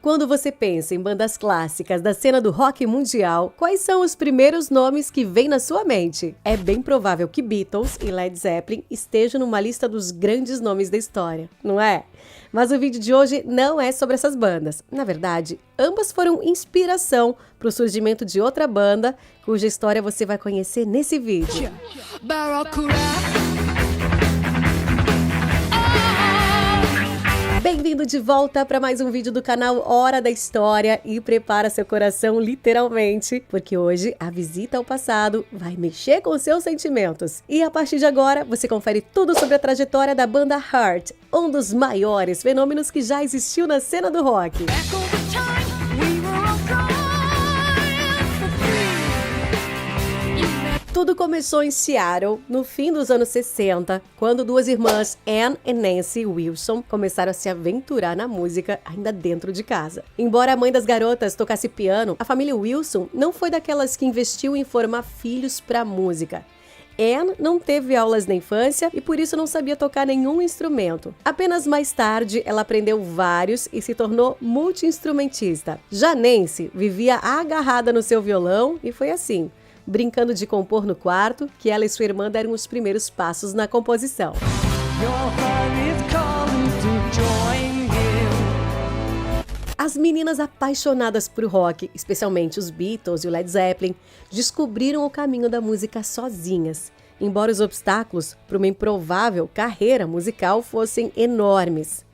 Quando você pensa em bandas clássicas da cena do rock mundial, quais são os primeiros nomes que vêm na sua mente? É bem provável que Beatles e Led Zeppelin estejam numa lista dos grandes nomes da história, não é? Mas o vídeo de hoje não é sobre essas bandas. Na verdade, ambas foram inspiração para o surgimento de outra banda, cuja história você vai conhecer nesse vídeo. Bem-vindo de volta para mais um vídeo do canal Hora da História e prepara seu coração literalmente, porque hoje a visita ao passado vai mexer com seus sentimentos. E a partir de agora, você confere tudo sobre a trajetória da banda Heart, um dos maiores fenômenos que já existiu na cena do rock. Tudo começou em Seattle, no fim dos anos 60, quando duas irmãs, Anne e Nancy Wilson, começaram a se aventurar na música ainda dentro de casa. Embora a mãe das garotas tocasse piano, a família Wilson não foi daquelas que investiu em formar filhos para música. Anne não teve aulas na infância e por isso não sabia tocar nenhum instrumento. Apenas mais tarde ela aprendeu vários e se tornou multi-instrumentista. Já Nancy vivia agarrada no seu violão e foi assim, brincando de compor no quarto, que ela e sua irmã deram os primeiros passos na composição. As meninas apaixonadas por rock, especialmente os Beatles e o Led Zeppelin, descobriram o caminho da música sozinhas, embora os obstáculos para uma improvável carreira musical fossem enormes.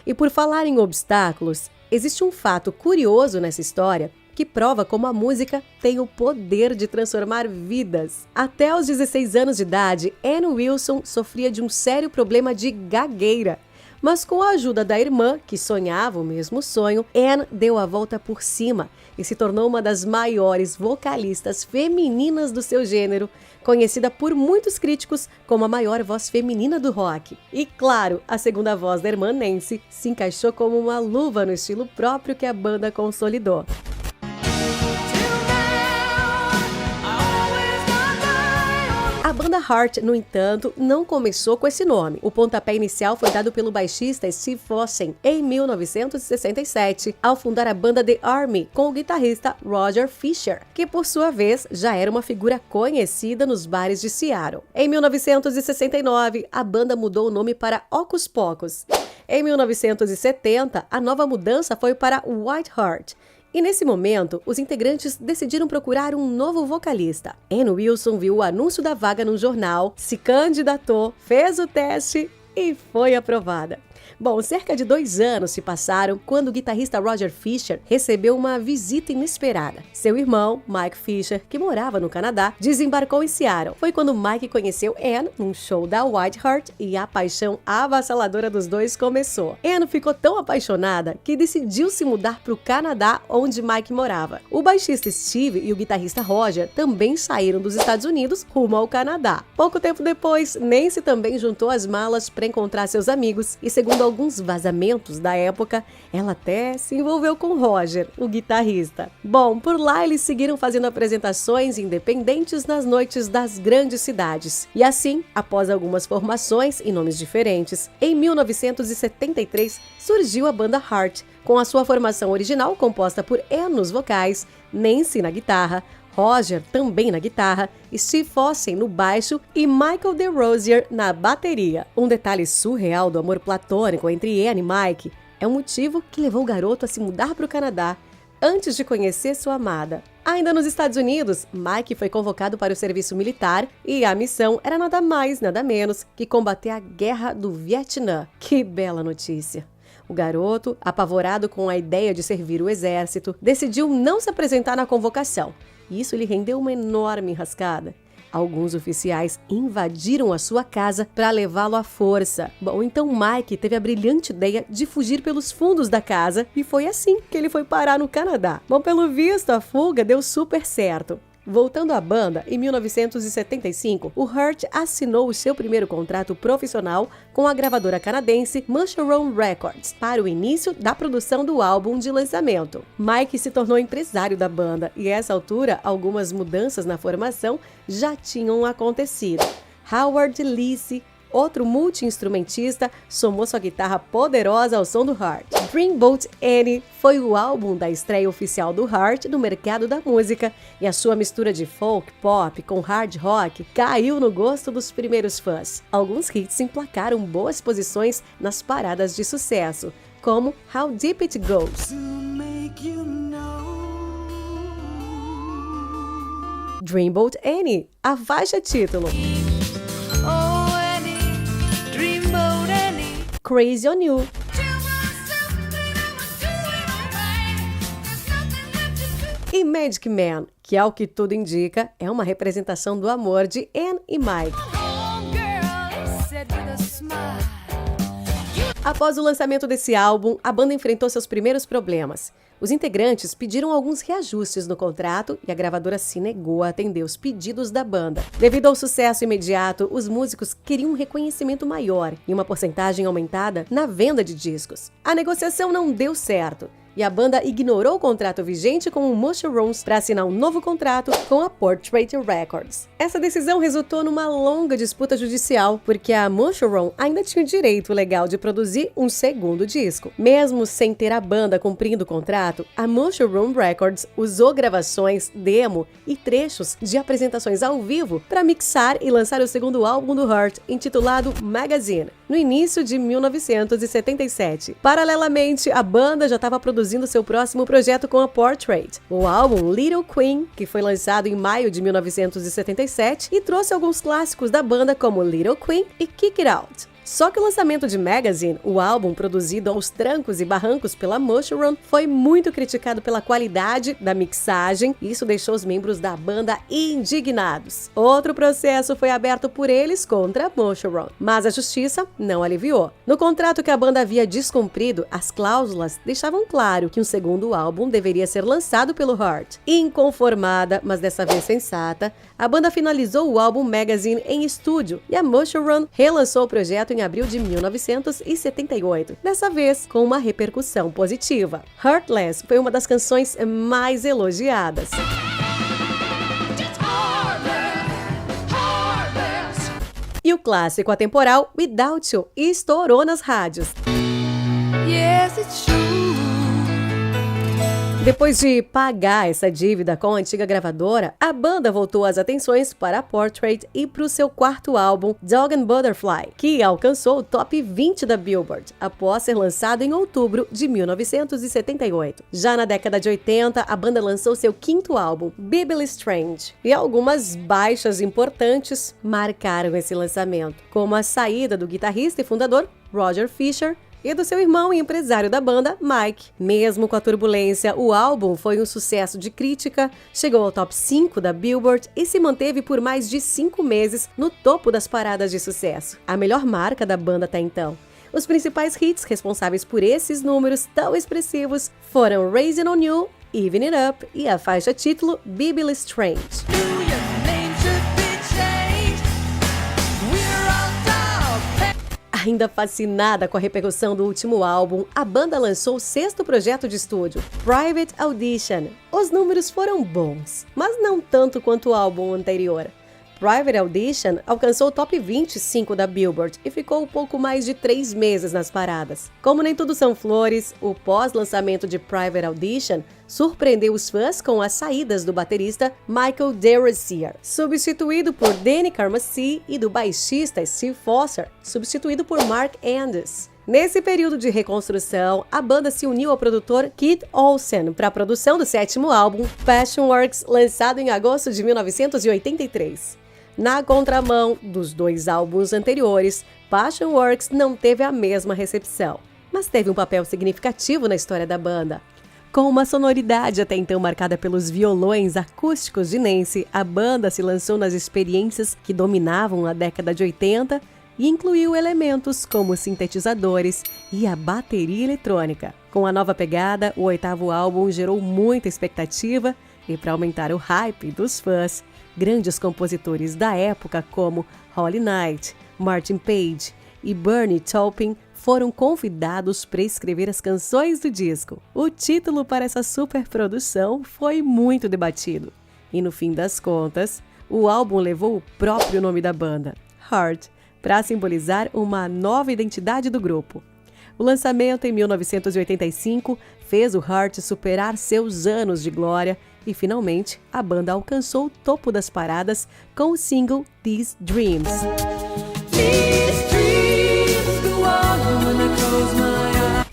E por falar em obstáculos, existe um fato curioso nessa história que prova como a música tem o poder de transformar vidas. Até os 16 anos de idade, Anne Wilson sofria de um sério problema de gagueira. Mas com a ajuda da irmã, que sonhava o mesmo sonho, Anne deu a volta por cima e se tornou uma das maiores vocalistas femininas do seu gênero, conhecida por muitos críticos como a maior voz feminina do rock. E claro, a segunda voz da irmã Nancy se encaixou como uma luva no estilo próprio que a banda consolidou. A banda Heart, no entanto, não começou com esse nome. O pontapé inicial foi dado pelo baixista Steve Fossen em 1967, ao fundar a banda The Army com o guitarrista Roger Fisher, que por sua vez já era uma figura conhecida nos bares de Seattle. Em 1969, a banda mudou o nome para Hocus Pocus. Em 1970, a nova mudança foi para White Heart. E nesse momento, os integrantes decidiram procurar um novo vocalista. Anne Wilson viu o anúncio da vaga no jornal, se candidatou, fez o teste e foi aprovada. Bom, cerca de 2 anos se passaram quando o guitarrista Roger Fisher recebeu uma visita inesperada. Seu irmão, Mike Fisher, que morava no Canadá, desembarcou em Seattle. Foi quando Mike conheceu Anne num show da White Heart e a paixão avassaladora dos dois começou. Anne ficou tão apaixonada que decidiu se mudar para o Canadá, onde Mike morava. O baixista Steve e o guitarrista Roger também saíram dos Estados Unidos rumo ao Canadá. Pouco tempo depois, Nancy também juntou as malas para encontrar seus amigos e, segundo alguns vazamentos da época, ela até se envolveu com Roger, o guitarrista. Bom, por lá eles seguiram fazendo apresentações independentes nas noites das grandes cidades. E assim, após algumas formações e nomes diferentes, em 1973 surgiu a banda Heart, com a sua formação original composta por Anne nos vocais, Nancy na guitarra, Roger também na guitarra, Steve Fossen no baixo e Michael DeRosier na bateria. Um detalhe surreal do amor platônico entre Anne e Mike é o motivo que levou o garoto a se mudar para o Canadá antes de conhecer sua amada. Ainda nos Estados Unidos, Mike foi convocado para o serviço militar e a missão era nada mais, nada menos que combater a Guerra do Vietnã. Que bela notícia! O garoto, apavorado com a ideia de servir o exército, decidiu não se apresentar na convocação. Isso lhe rendeu uma enorme enrascada. Alguns oficiais invadiram a sua casa para levá-lo à força. Bom, então Mike teve a brilhante ideia de fugir pelos fundos da casa e foi assim que ele foi parar no Canadá. Bom, pelo visto, a fuga deu super certo. Voltando à banda, em 1975, o Heart assinou o seu primeiro contrato profissional com a gravadora canadense Mushroom Records para o início da produção do álbum de lançamento. Mike se tornou empresário da banda e, a essa altura, algumas mudanças na formação já tinham acontecido. Howard Leese, outro multi-instrumentista, somou sua guitarra poderosa ao som do Heart. Dreamboat Annie foi o álbum da estreia oficial do Heart no mercado da música, e a sua mistura de folk, pop com hard rock caiu no gosto dos primeiros fãs. Alguns hits emplacaram boas posições nas paradas de sucesso, como How Deep It Goes. Dreamboat Annie, a faixa título. Crazy on You. E Magic Man, que ao que tudo indica, é uma representação do amor de Anne e Mike. Após o lançamento desse álbum, a banda enfrentou seus primeiros problemas. Os integrantes pediram alguns reajustes no contrato e a gravadora se negou a atender os pedidos da banda. Devido ao sucesso imediato, os músicos queriam um reconhecimento maior e uma porcentagem aumentada na venda de discos. A negociação não deu certo e a banda ignorou o contrato vigente com o Mushrooms para assinar um novo contrato com a Portrait Records. Essa decisão resultou numa longa disputa judicial, porque a Mushroom ainda tinha o direito legal de produzir um segundo disco. Mesmo sem ter a banda cumprindo o contrato, a Mushroom Records usou gravações, demo e trechos de apresentações ao vivo para mixar e lançar o segundo álbum do Heart, intitulado Magazine, no início de 1977. Paralelamente, a banda já estava produzindo seu próximo projeto com a Portrait, o álbum Little Queen, que foi lançado em maio de 1977 e trouxe alguns clássicos da banda como Little Queen e Kick It Out. Só que o lançamento de Magazine, o álbum produzido aos trancos e barrancos pela Mushroom, foi muito criticado pela qualidade da mixagem, e isso deixou os membros da banda indignados. Outro processo foi aberto por eles contra a Mushroom, mas a justiça não aliviou. No contrato que a banda havia descumprido, as cláusulas deixavam claro que um segundo álbum deveria ser lançado pelo Heart. Inconformada, mas dessa vez sensata, a banda finalizou o álbum Magazine em estúdio e a Mushroom relançou o projeto em abril de 1978, dessa vez com uma repercussão positiva. Heartless foi uma das canções mais elogiadas. E o clássico atemporal Without You estourou nas rádios. Yes, it's true. Depois de pagar essa dívida com a antiga gravadora, a banda voltou as atenções para a Portrait e para o seu quarto álbum, Dog and Butterfly, que alcançou o top 20 da Billboard, após ser lançado em outubro de 1978. Já na década de 80, a banda lançou seu quinto álbum, Biblically Strange, e algumas baixas importantes marcaram esse lançamento, como a saída do guitarrista e fundador Roger Fisher e do seu irmão e empresário da banda, Mike. Mesmo com a turbulência, o álbum foi um sucesso de crítica, chegou ao top 5 da Billboard e se manteve por mais de 5 meses no topo das paradas de sucesso, a melhor marca da banda até então. Os principais hits responsáveis por esses números tão expressivos foram Raising on You, Even It Up e a faixa título Biblically Strange. Ainda fascinada com a repercussão do último álbum, a banda lançou o sexto projeto de estúdio, Private Audition. Os números foram bons, mas não tanto quanto o álbum anterior. Private Audition alcançou o top 25 da Billboard e ficou um pouco mais de 3 meses nas paradas. Como nem tudo são flores, o pós-lançamento de Private Audition surpreendeu os fãs com as saídas do baterista Michael Derisier, substituído por Danny Carmassi, e do baixista Steve Foster, substituído por Mark Andes. Nesse período de reconstrução, a banda se uniu ao produtor Keith Olsen para a produção do sétimo álbum, Passionworks, lançado em agosto de 1983. Na contramão dos 2 álbuns anteriores, Passionworks não teve a mesma recepção, mas teve um papel significativo na história da banda. Com uma sonoridade até então marcada pelos violões acústicos de Nancy, a banda se lançou nas experiências que dominavam a década de 80 e incluiu elementos como sintetizadores e a bateria eletrônica. Com a nova pegada, o 8º álbum gerou muita expectativa e, para aumentar o hype dos fãs, grandes compositores da época como Holly Knight, Martin Page e Bernie Taupin foram convidados para escrever as canções do disco. O título para essa superprodução foi muito debatido e, no fim das contas, o álbum levou o próprio nome da banda, Heart, para simbolizar uma nova identidade do grupo. O lançamento em 1985 fez o Heart superar seus anos de glória e, finalmente, a banda alcançou o topo das paradas com o single These Dreams.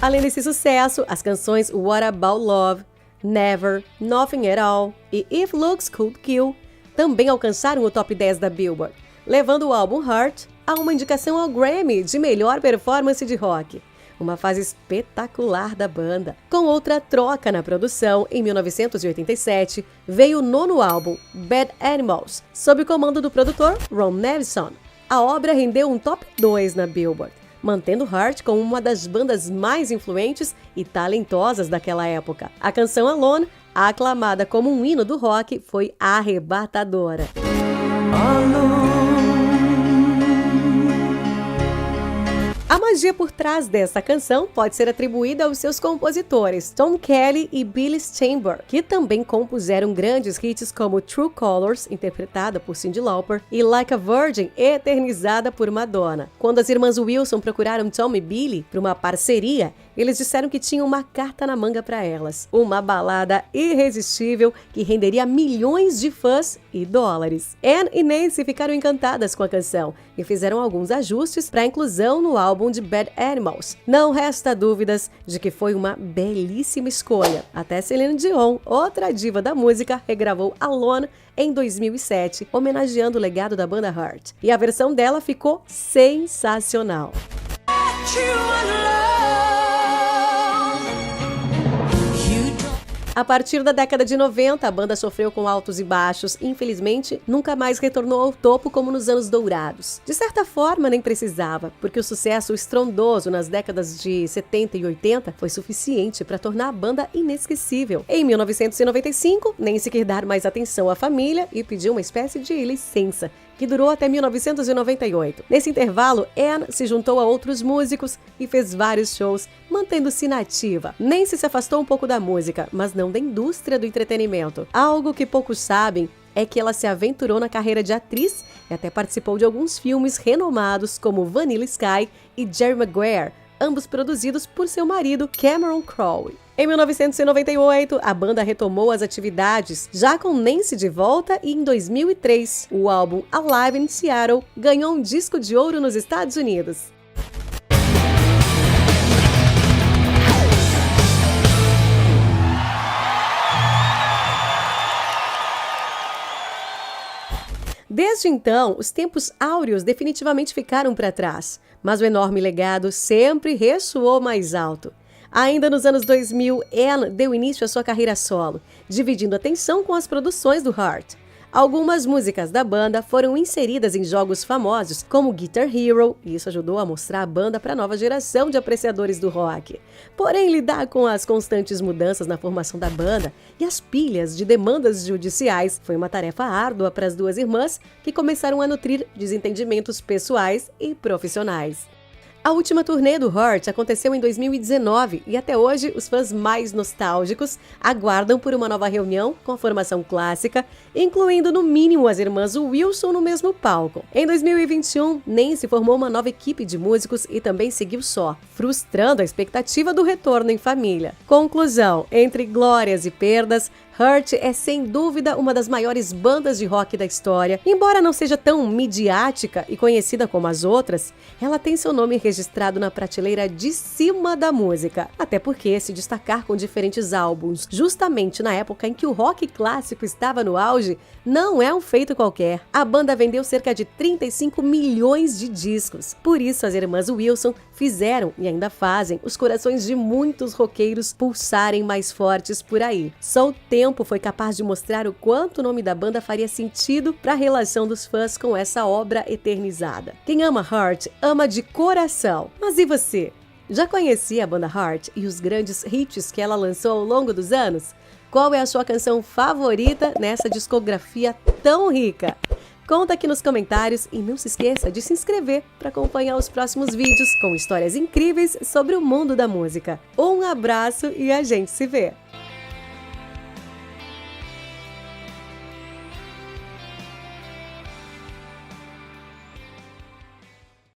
Além desse sucesso, as canções What About Love, Never, Nothing at All e If Looks Could Kill também alcançaram o top 10 da Billboard, levando o álbum Heart a uma indicação ao Grammy de melhor performance de rock. Uma fase espetacular da banda. Com outra troca na produção, em 1987, veio o 9º álbum, Bad Animals, sob o comando do produtor Ron Nevison. A obra rendeu um top 2 na Billboard, mantendo Heart como uma das bandas mais influentes e talentosas daquela época. A canção Alone, aclamada como um hino do rock, foi arrebatadora. A magia por trás dessa canção pode ser atribuída aos seus compositores, Tom Kelly e Billy Steinberg, que também compuseram grandes hits como True Colors, interpretada por Cyndi Lauper, e Like a Virgin, eternizada por Madonna. Quando as irmãs Wilson procuraram Tom e Billy para uma parceria, eles disseram que tinham uma carta na manga para elas, uma balada irresistível que renderia milhões de fãs e dólares. Anne e Nancy ficaram encantadas com a canção e fizeram alguns ajustes para a inclusão no álbum de Bad Animals. Não resta dúvidas de que foi uma belíssima escolha. Até Celine Dion, outra diva da música, regravou Alone em 2007, homenageando o legado da banda Heart. E a versão dela ficou sensacional. A partir da década de 90, a banda sofreu com altos e baixos e, infelizmente, nunca mais retornou ao topo como nos anos dourados. De certa forma, nem precisava, porque o sucesso estrondoso nas décadas de 70 e 80 foi suficiente para tornar a banda inesquecível. Em 1995, Nancy quis dar mais atenção à família e pediu uma espécie de licença, que durou até 1998. Nesse intervalo, Anne se juntou a outros músicos e fez vários shows, mantendo-se nativa. Nancy se afastou um pouco da música, mas não da indústria do entretenimento. Algo que poucos sabem é que ela se aventurou na carreira de atriz e até participou de alguns filmes renomados como Vanilla Sky e Jerry Maguire, ambos produzidos por seu marido Cameron Crowe. Em 1998, a banda retomou as atividades, já com Nancy de volta, e em 2003, o álbum Alive in Seattle ganhou um disco de ouro nos Estados Unidos. Desde então, os tempos áureos definitivamente ficaram para trás, mas o enorme legado sempre ressoou mais alto. Ainda nos anos 2000, Anne deu início à sua carreira solo, dividindo atenção com as produções do Heart. Algumas músicas da banda foram inseridas em jogos famosos, como Guitar Hero, e isso ajudou a mostrar a banda para a nova geração de apreciadores do rock. Porém, lidar com as constantes mudanças na formação da banda e as pilhas de demandas judiciais foi uma tarefa árdua para as duas irmãs, que começaram a nutrir desentendimentos pessoais e profissionais. A última turnê do Heart aconteceu em 2019 e até hoje os fãs mais nostálgicos aguardam por uma nova reunião com a formação clássica, incluindo no mínimo as irmãs Wilson no mesmo palco. Em 2021, Nancy formou uma nova equipe de músicos e também seguiu só, frustrando a expectativa do retorno em família. Conclusão: entre glórias e perdas, Heart é sem dúvida uma das maiores bandas de rock da história. Embora não seja tão midiática e conhecida como as outras, ela tem seu nome registrado na prateleira de cima da música. Até porque se destacar com diferentes álbuns, justamente na época em que o rock clássico estava no auge, não é um feito qualquer. A banda vendeu cerca de 35 milhões de discos. Por isso, as irmãs Wilson fizeram e ainda fazem os corações de muitos roqueiros pulsarem mais fortes por aí. Só o tempo foi capaz de mostrar o quanto o nome da banda faria sentido para a relação dos fãs com essa obra eternizada. Quem ama Heart, ama de coração. Mas e você? Já conhecia a banda Heart e os grandes hits que ela lançou ao longo dos anos? Qual é a sua canção favorita nessa discografia tão rica? Conta aqui nos comentários e não se esqueça de se inscrever para acompanhar os próximos vídeos com histórias incríveis sobre o mundo da música. Um abraço e a gente se vê!